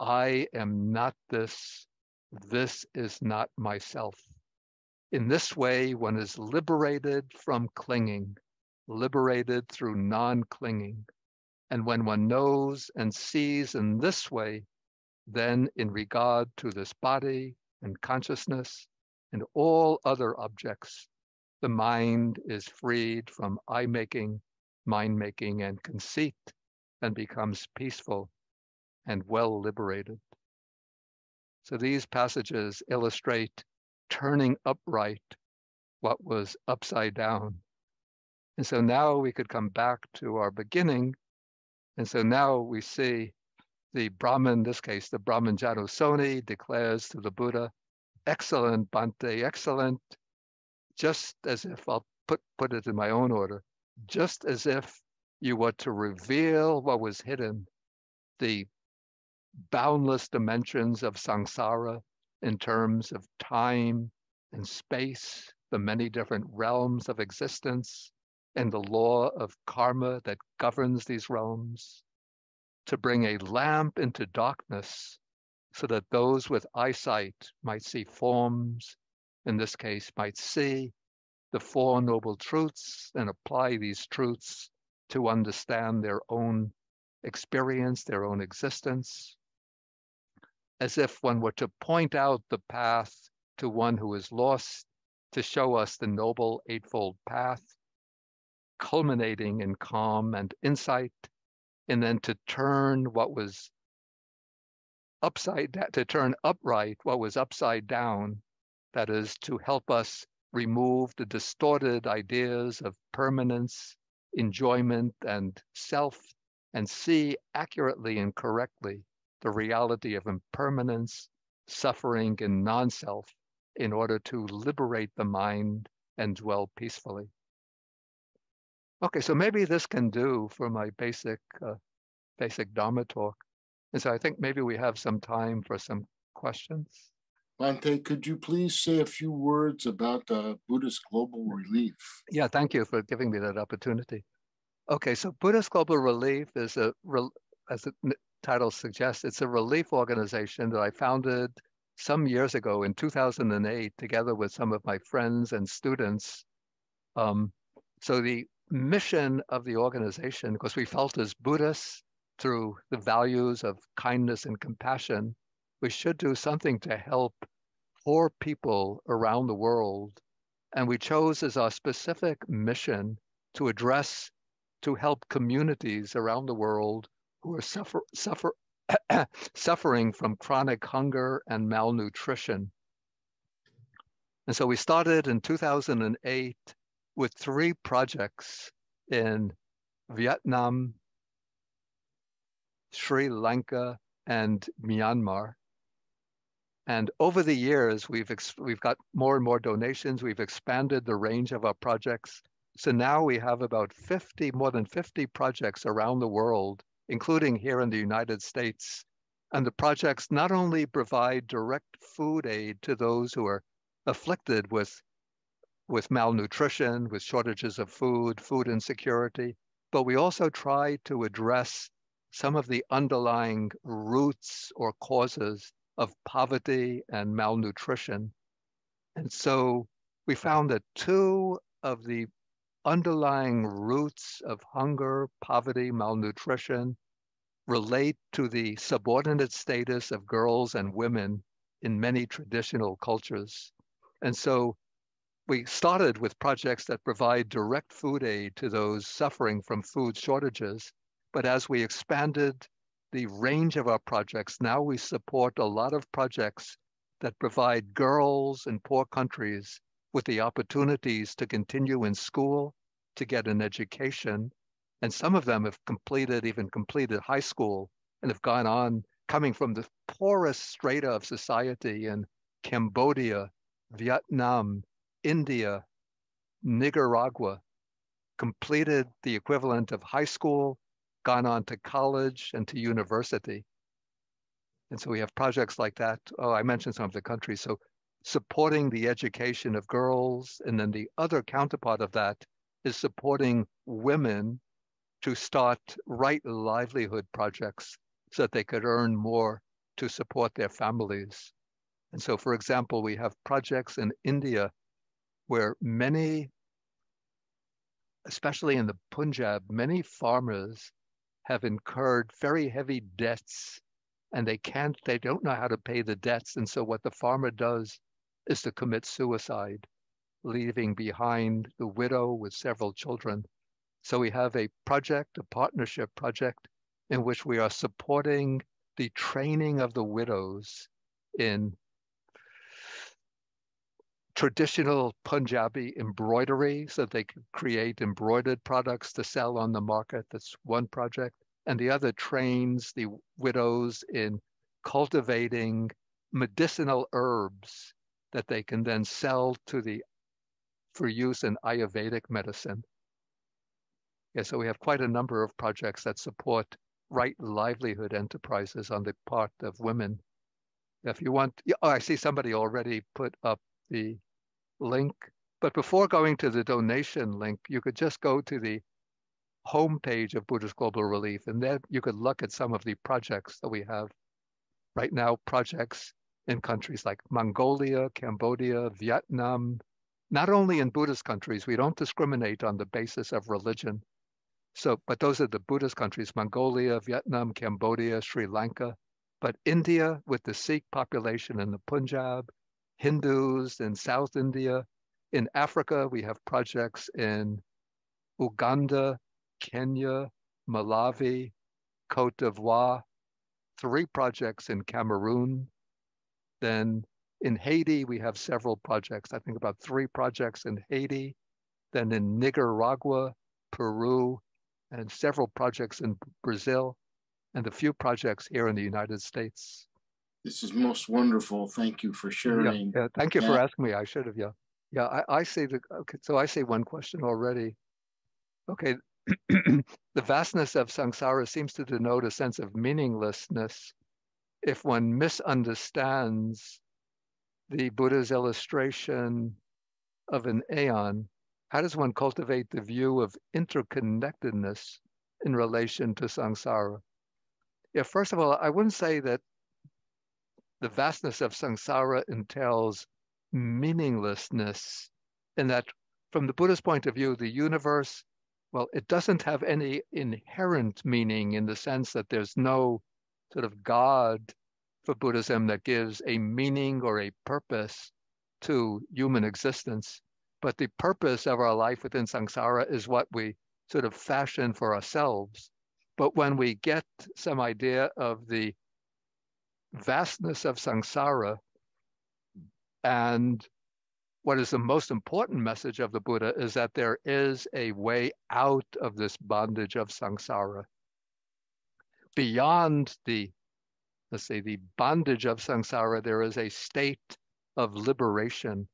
I am not this. This is not myself. In this way, one is liberated from clinging, liberated through non-clinging. And when one knows and sees in this way, then in regard to this body and consciousness and all other objects, the mind is freed from I-making, mind-making, and conceit, and becomes peaceful and well liberated. So these passages illustrate turning upright what was upside down. And so now we could come back to our beginning. And so now we see the Brahman, in this case, the Brahman Janusoni declares to the Buddha, excellent, Bhante, excellent, just as if, I'll put it in my own order, just as if you were to reveal what was hidden, the boundless dimensions of samsara in terms of time and space, the many different realms of existence, and the law of karma that governs these realms, to bring a lamp into darkness so that those with eyesight might see forms, in this case, might see the Four Noble Truths and apply these truths to understand their own experience, their own existence, as if one were to point out the path to one who is lost, to show us the Noble Eightfold Path, culminating in calm and insight, and then to turn what was upside down, to turn upright what was upside down, that is, to help us remove the distorted ideas of permanence, enjoyment, and self, and see accurately and correctly the reality of impermanence, suffering, and non-self in order to liberate the mind and dwell peacefully. Okay, so maybe this can do for my basic Dharma talk. And so I think maybe we have some time for some questions. Bhante, could you please say a few words about Buddhist Global Relief? Yeah, thank you for giving me that opportunity. Okay, so Buddhist Global Relief is as the title suggests, it's a relief organization that I founded some years ago in 2008, together with some of my friends and students. So the mission of the organization, because we felt as Buddhists, through the values of kindness and compassion, we should do something to help poor people around the world. And we chose as our specific mission to help communities around the world who are suffering from chronic hunger and malnutrition. And so we started in 2008 with 3 projects in Vietnam, Sri Lanka, and Myanmar. And over the years, we've got more and more donations. We've expanded the range of our projects. So now we have about more than 50 projects around the world, including here in the United States. And the projects not only provide direct food aid to those who are afflicted with malnutrition, with shortages of food insecurity, but we also try to address some of the underlying roots or causes of poverty and malnutrition. And so we found that 2 of the underlying roots of hunger, poverty, malnutrition relate to the subordinate status of girls and women in many traditional cultures. And so we started with projects that provide direct food aid to those suffering from food shortages. But as we expanded the range of our projects, now we support a lot of projects that provide girls in poor countries with the opportunities to continue in school, to get an education. And some of them have even completed high school and have gone on coming from the poorest strata of society in Cambodia, Vietnam, India, Nicaragua, completed the equivalent of high school, gone on to college and to university. And so we have projects like that. Oh, I mentioned some of the countries. So supporting the education of girls. And then the other counterpart of that is supporting women to start right livelihood projects so that they could earn more to support their families. And so, for example, we have projects in India where many, especially in the Punjab, many farmers have incurred very heavy debts and they don't know how to pay the debts. And so what the farmer does is to commit suicide, leaving behind the widow with several children. So we have a partnership project in which we are supporting the training of the widows in traditional Punjabi embroidery so they could create embroidered products to sell on the market. That's one project. And the other trains the widows in cultivating medicinal herbs that they can then sell for use in Ayurvedic medicine. Yeah, so we have quite a number of projects that support right livelihood enterprises on the part of women. If you want, I see somebody already put up the link. But before going to the donation link, you could just go to the homepage of Buddhist Global Relief, and there you could look at some of the projects that we have right now, projects in countries like Mongolia, Cambodia, Vietnam, not only in Buddhist countries. We don't discriminate on the basis of religion. So, but those are the Buddhist countries, Mongolia, Vietnam, Cambodia, Sri Lanka. But India with the Sikh population in the Punjab, Hindus in South India. In Africa, we have projects in Uganda, Kenya, Malawi, Cote d'Ivoire, 3 projects in Cameroon. Then in Haiti, we have several projects, I think about 3 projects in Haiti. Then in Nicaragua, Peru, and several projects in Brazil, and a few projects here in the United States. This is most wonderful. Thank you for sharing. Yeah. Thank you for asking me. I should have, I see okay, so I see one question already. Okay, the vastness of samsara seems to denote a sense of meaninglessness if one misunderstands the Buddha's illustration of an aeon. How does one cultivate the view of interconnectedness in relation to samsara? Yeah, first of all, I wouldn't say that the vastness of samsara entails meaninglessness, in that from the Buddhist point of view, the universe, well, it doesn't have any inherent meaning in the sense that there's no sort of God for Buddhism that gives a meaning or a purpose to human existence. But the purpose of our life within samsara is what we sort of fashion for ourselves. But when we get some idea of the vastness of samsara and what is the most important message of the Buddha is that there is a way out of this bondage of samsara. Beyond the bondage of samsara, there is a state of liberation,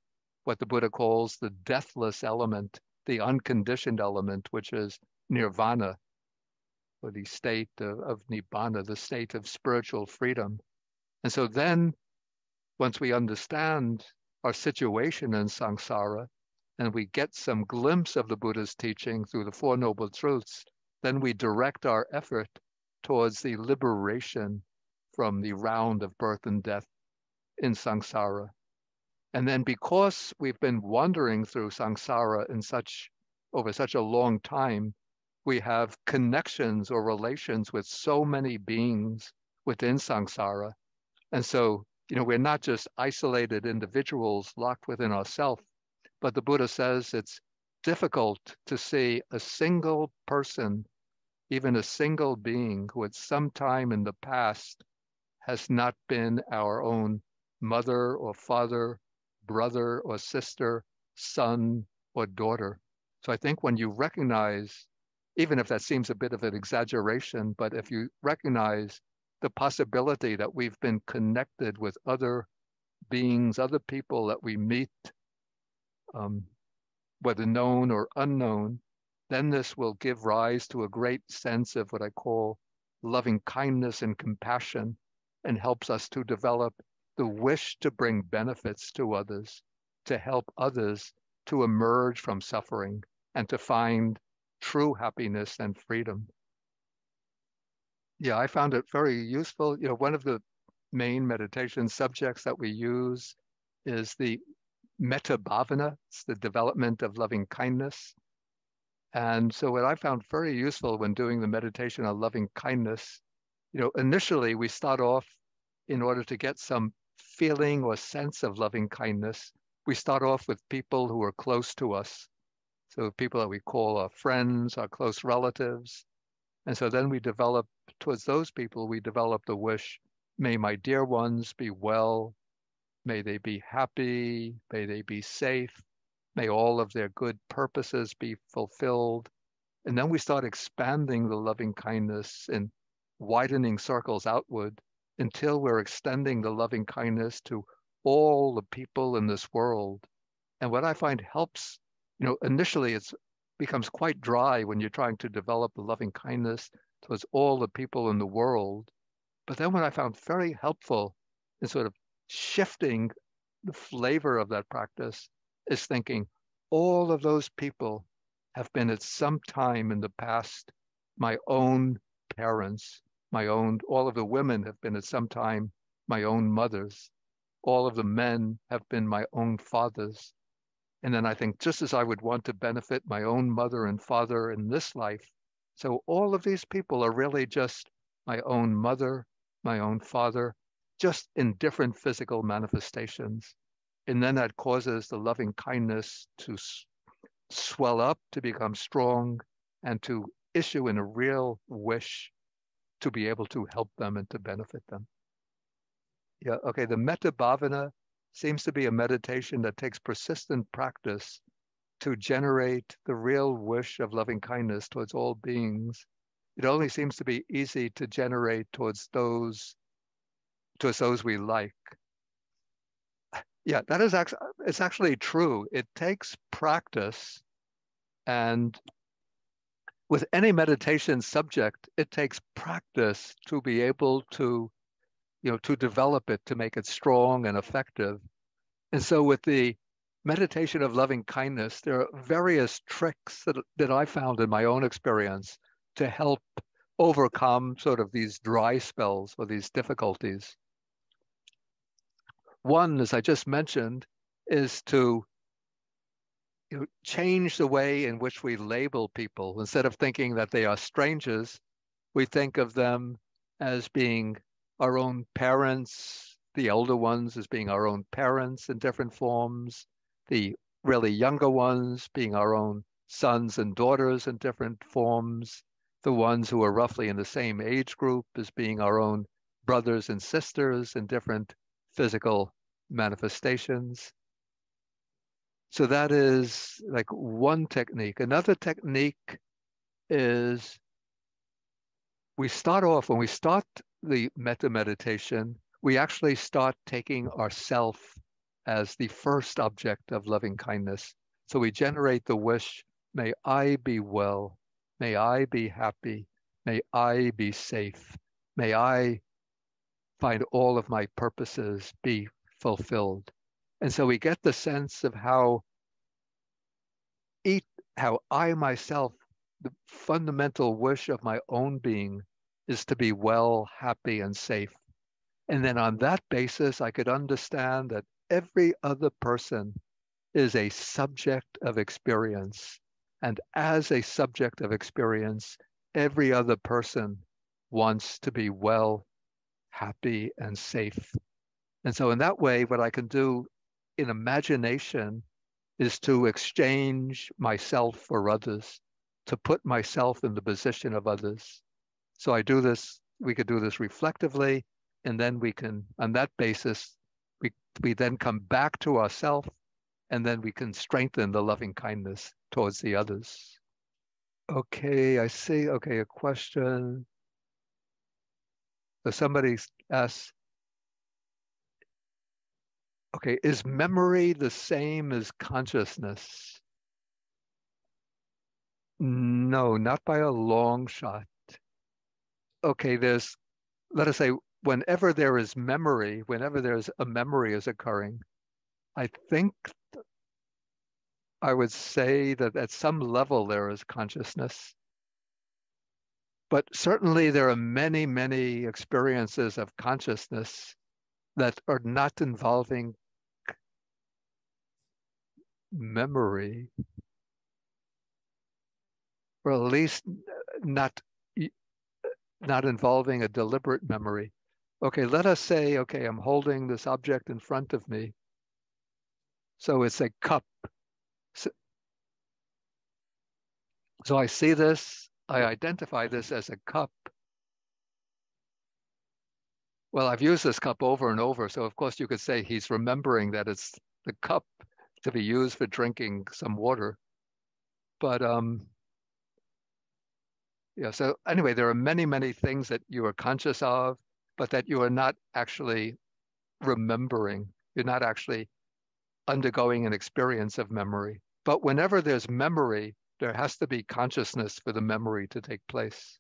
what the Buddha calls the deathless element, the unconditioned element, which is nirvana, or the state of nibbana, the state of spiritual freedom. And so then, once we understand our situation in samsara, and we get some glimpse of the Buddha's teaching through the Four Noble Truths, then we direct our effort towards the liberation from the round of birth and death in samsara. And then because we've been wandering through samsara over such a long time, we have connections or relations with so many beings within samsara. And so, we're not just isolated individuals locked within ourselves, but the Buddha says it's difficult to see a single person, even a single being who at some time in the past has not been our own mother or father, brother or sister, son or daughter. So I think when you recognize, even if that seems a bit of an exaggeration, but if you recognize the possibility that we've been connected with other beings, other people that we meet, whether known or unknown, then this will give rise to a great sense of what I call loving kindness and compassion, and helps us to develop the wish to bring benefits to others, to help others to emerge from suffering and to find true happiness and freedom. Yeah, I found it very useful. One of the main meditation subjects that we use is the metta bhavana. It's the development of loving kindness. And so what I found very useful when doing the meditation on loving kindness, initially we start off, in order to get some feeling or sense of loving kindness, we start off with people who are close to us. So people that we call our friends, our close relatives. And so then towards those people, we develop the wish, may my dear ones be well, may they be happy, may they be safe, may all of their good purposes be fulfilled. And then we start expanding the loving kindness and widening circles outward until we're extending the loving kindness to all the people in this world. And what I find helps, initially it becomes quite dry when you're trying to develop the loving kindness towards all the people in the world. But then what I found very helpful in sort of shifting the flavor of that practice is thinking all of those people have been at some time in the past my own parents, all of the women have been at some time my own mothers, all of the men have been my own fathers. And then I think, just as I would want to benefit my own mother and father in this life, so all of these people are really just my own mother, my own father, just in different physical manifestations. And then that causes the loving kindness to swell up, to become strong, and to issue in a real wish to be able to help them and to benefit them. Yeah, okay, the metta bhavana seems to be a meditation that takes persistent practice to generate the real wish of loving kindness towards all beings. It only seems to be easy to generate towards those we like. Yeah, that is it's actually true. It takes practice, and with any meditation subject, it takes practice to be able to, to develop it, to make it strong and effective. And so with the meditation of loving kindness, there are various tricks that I found in my own experience to help overcome sort of these dry spells or these difficulties. One, as I just mentioned, is to change the way in which we label people. Instead of thinking that they are strangers, we think of them as being our own parents, the older ones as being our own parents in different forms, the really younger ones being our own sons and daughters in different forms, the ones who are roughly in the same age group as being our own brothers and sisters in different physical manifestations. So that is like one technique. Another technique is when we start the metta meditation, we actually start taking ourself as the first object of loving kindness. So we generate the wish, may I be well, may I be happy, may I be safe, may I find all of my purposes be fulfilled. And so we get the sense of how I myself, the fundamental wish of my own being is to be well, happy, and safe. And then on that basis, I could understand that every other person is a subject of experience. And as a subject of experience, every other person wants to be well, happy, and safe. And so in that way, what I can do in imagination is to exchange myself for others, to put myself in the position of others. So I do this, we could do this reflectively, and then we can, on that basis, we, we then come back to ourselves, and then we can strengthen the loving kindness towards the others. Okay, I see. Okay, a question. So somebody asks, okay, is memory the same as consciousness? No, not by a long shot. Okay, let us say, whenever there is memory, whenever there's a memory is occurring, I think I would say that at some level there is consciousness. But certainly there are many, many experiences of consciousness that are not involving memory, or at least not not involving a deliberate memory. Okay, let us say, okay, I'm holding this object in front of me. So it's a cup. So, so I see this, I identify this as a cup. Well, I've used this cup over and over, so of course you could say he's remembering that it's the cup to be used for drinking some water. But yeah, so anyway, there are many, many things that you are conscious of, but that you are not actually remembering. You're not actually undergoing an experience of memory. But whenever there's memory, there has to be consciousness for the memory to take place.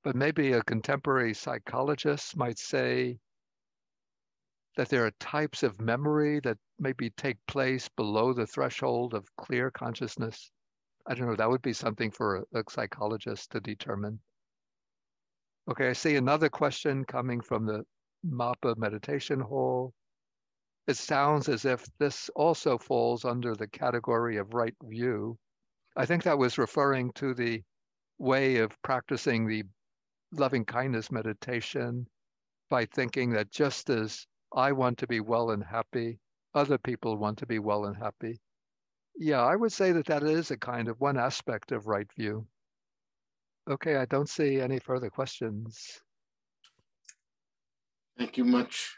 But maybe a contemporary psychologist might say that there are types of memory that maybe take place below the threshold of clear consciousness. I don't know, that would be something for a psychologist to determine. Okay, I see another question coming from the Mappa meditation hall. It sounds as if this also falls under the category of right view. I think that was referring to the way of practicing the loving kindness meditation by thinking that just as I want to be well and happy, other people want to be well and happy. Yeah, I would say that that is a kind of one aspect of right view. Okay, I don't see any further questions. Thank you much.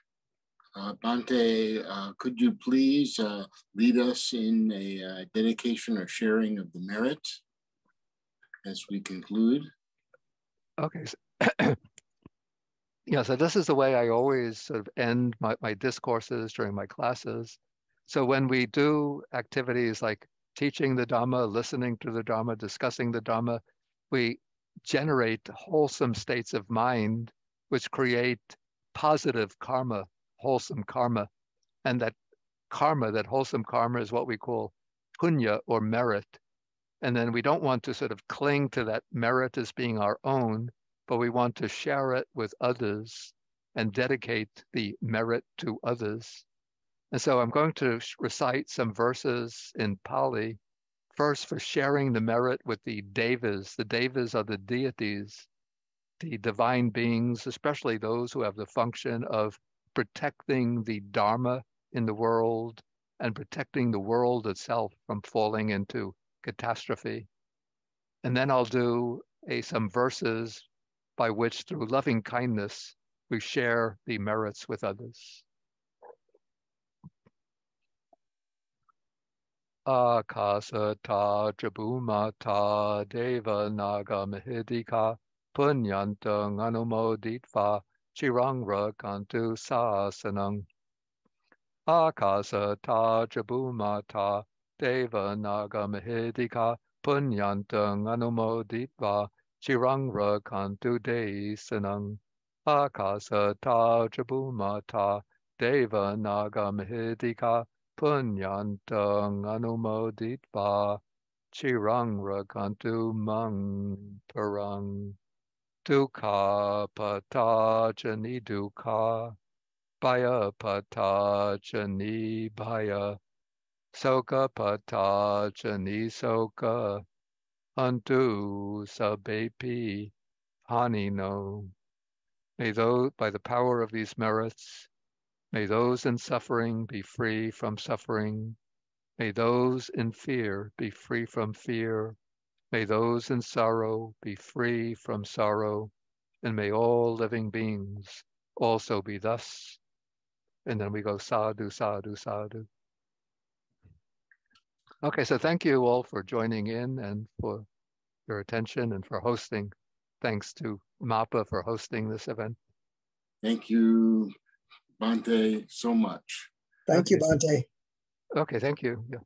Bhante, could you please lead us in a dedication or sharing of the merit as we conclude? Okay. Yeah, so this is the way I always sort of end my discourses during my classes. So when we do activities like teaching the Dharma, listening to the Dharma, discussing the Dharma, we generate wholesome states of mind, which create positive karma, wholesome karma. And that karma, that wholesome karma, is what we call punya or merit. And then we don't want to sort of cling to that merit as being our own, but we want to share it with others and dedicate the merit to others. And so I'm going to recite some verses in Pali, first for sharing the merit with the devas. The devas are the deities, the divine beings, especially those who have the function of protecting the Dharma in the world and protecting the world itself from falling into catastrophe. And then I'll do some verses by which, through loving kindness, we share the merits with others. Akasata Jabumata Deva Naga Mahidika Punyantang Anumoditva Chirangra Kantu Sasanang. Akasata Jabumata Deva Naga Mahidika Punyantang Anumoditva Chirangra Kantu Desanang. Akasata Jabumata Deva Naga Mahidika Punyantang Anumoditva Chirang Rakantu Mang Parang Dukha Patajani Dukha Baya pata chani baya, soka pata chani soka, unto sabepi hani no. May those, by the power of these merits, may those in suffering be free from suffering. May those in fear be free from fear. May those in sorrow be free from sorrow. And may all living beings also be thus. And then we go sadhu, sadhu, sadhu. Okay, so thank you all for joining in and for your attention and for hosting. Thanks to MAPA for hosting this event. Thank you, Bhante, so much. Thank you, Okay. Bhante. Okay, thank you. Yeah.